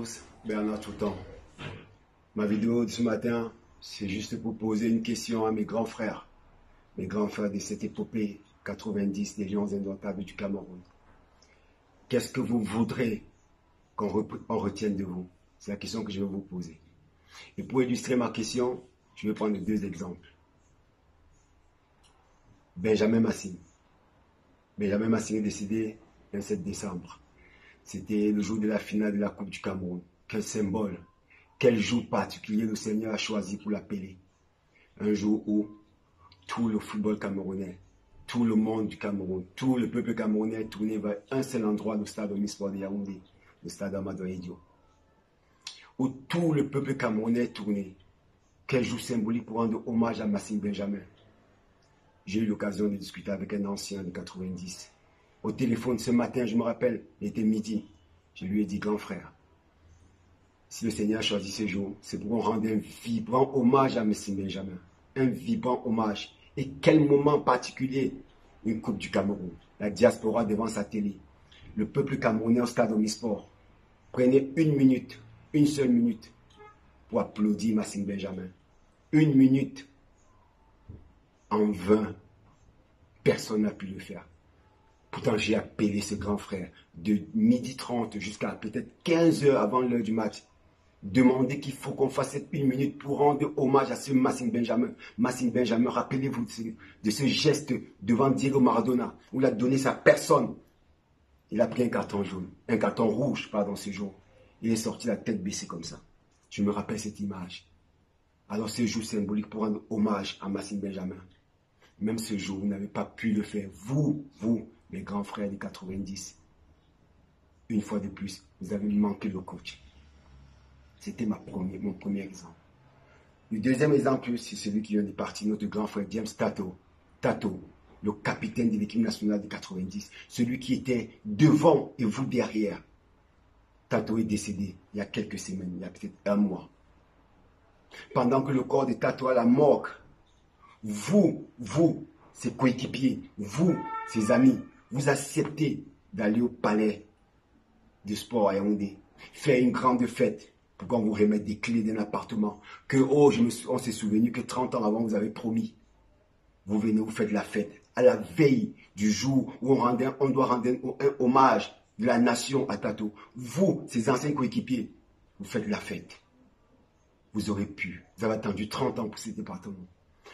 tous, Bernard Toutan. Ma vidéo de ce matin, c'est juste pour poser une question à mes grands frères de cette épopée 90 des Lions indomptables du Cameroun. Qu'est-ce que vous voudrez qu'on retienne de vous? C'est la question que je vais vous poser. Et pour illustrer ma question, je vais prendre deux exemples. Benjamin Massing. Benjamin Massing est décédé le 7 décembre. C'était le jour de la finale de la Coupe du Cameroun. Quel symbole, quel jour particulier le Seigneur a choisi pour l'appeler. Un jour où tout le football camerounais, tout le monde du Cameroun, tout le peuple camerounais est tourné vers un seul endroit, le stade Omnisport de Yaoundé, le stade Amadou Edio. Où tout le peuple camerounais est tourné. Quel jour symbolique pour rendre hommage à Massing Benjamin. J'ai eu l'occasion de discuter avec un ancien de 90. Au téléphone ce matin, je me rappelle, il était midi. Je lui ai dit, grand frère, si le Seigneur a choisi ce jour, c'est pour qu'on rende un vibrant hommage à Massing Benjamin. Un vibrant hommage. Et quel moment particulier, une Coupe du Cameroun. La diaspora devant sa télé. Le peuple camerounais au stade Omnisport. Prenez une minute, une seule minute, pour applaudir Massing Benjamin. Une minute. En vain, personne n'a pu le faire. Pourtant, j'ai appelé ce grand frère de 12h30 jusqu'à peut-être 15h avant l'heure du match. Demander qu'il faut qu'on fasse cette une minute pour rendre hommage à ce Massing Benjamin. Massing Benjamin, rappelez-vous de ce geste devant Diego Maradona, où il a donné sa personne. Il a pris un carton jaune, un carton rouge, pardon, ce jour. Il est sorti la tête baissée comme ça. Je me rappelle cette image. Alors ce jour symbolique pour rendre hommage à Massing Benjamin. Même ce jour, vous n'avez pas pu le faire. Vous, mes grands frères des 90. Une fois de plus, vous avez manqué le coach. C'était mon premier exemple. Le deuxième exemple, c'est celui qui vient de partir, notre grand frère James Tato. Tato, le capitaine de l'équipe nationale des 90. Celui qui était devant et vous derrière. Tato est décédé il y a quelques semaines, il y a peut-être un mois. Pendant que le corps de Tato à la morgue, vous, ses coéquipiers, vous, ses amis, vous acceptez d'aller au palais de sport à Yaoundé, faire une grande fête pour qu'on vous remette des clés d'un appartement que, on s'est souvenu que 30 ans avant, vous avez promis. Vous venez, vous faites la fête à la veille du jour où on doit rendre un hommage de la nation à Tato. Vous, ses anciens coéquipiers, vous faites la fête. Vous aurez pu, vous avez attendu 30 ans pour ce département.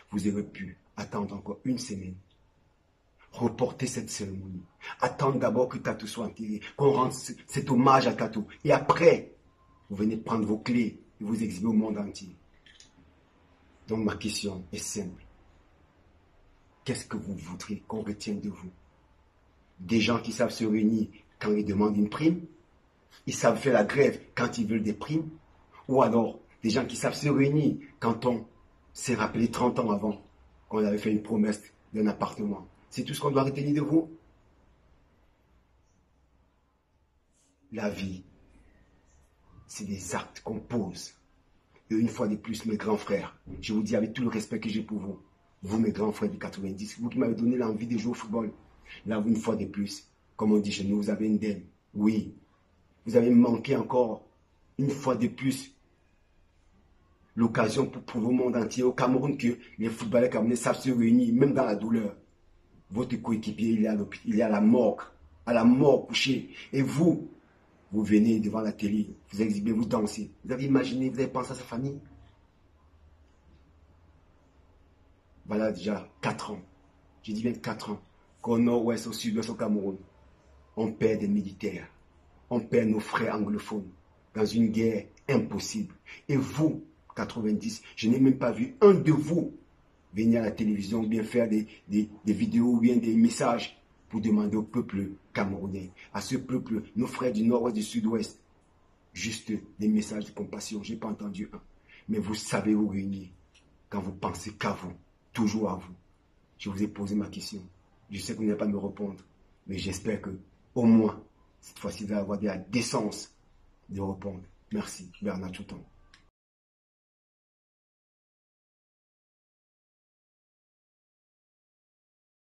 Vous aurez pu attendre encore une semaine. Reporter cette cérémonie. Attendre d'abord que Tato soit enterré. Qu'on rende cet hommage à Tato. Et après, vous venez prendre vos clés et vous exhiber au monde entier. Donc ma question est simple. Qu'est-ce que vous voudrez qu'on retienne de vous? Des gens qui savent se réunir quand ils demandent une prime? Ils savent faire la grève quand ils veulent des primes? Ou alors, des gens qui savent se réunir quand on s'est rappelé 30 ans avant qu'on avait fait une promesse d'un appartement? C'est tout ce qu'on doit retenir de vous? La vie, c'est des actes qu'on pose. Et une fois de plus, mes grands frères, je vous dis avec tout le respect que j'ai pour vous, vous mes grands frères du 90, vous qui m'avez donné l'envie de jouer au football, là, une fois de plus, comme on dit chez nous, vous avez une dème. Oui, vous avez manqué encore, une fois de plus, l'occasion pour prouver au monde entier, au Cameroun, que les footballeurs camerounais savent se réunir, même dans la douleur. Votre coéquipier, il est à la mort couché. Et vous venez devant la télé, vous exhibez, vous dansez. Vous avez imaginé, vous avez pensé à sa famille? Voilà déjà 4 ans. Je dis bien 4 ans. Qu'au nord-ouest, au sud-ouest, au Cameroun, on perd des militaires. On perd nos frères anglophones dans une guerre impossible. Et vous, 90, je n'ai même pas vu un de vous venir à la télévision ou bien faire des vidéos ou bien des messages pour demander au peuple camerounais, à ce peuple, nos frères du nord-ouest, du sud-ouest, juste des messages de compassion. Je n'ai pas entendu un. Mais vous savez vous réunir quand vous pensez qu'à vous, toujours à vous. Je vous ai posé ma question. Je sais que vous n'allez pas me répondre, mais j'espère que au moins, cette fois-ci, vous allez avoir de la décence de répondre. Merci, Bernard Toutan.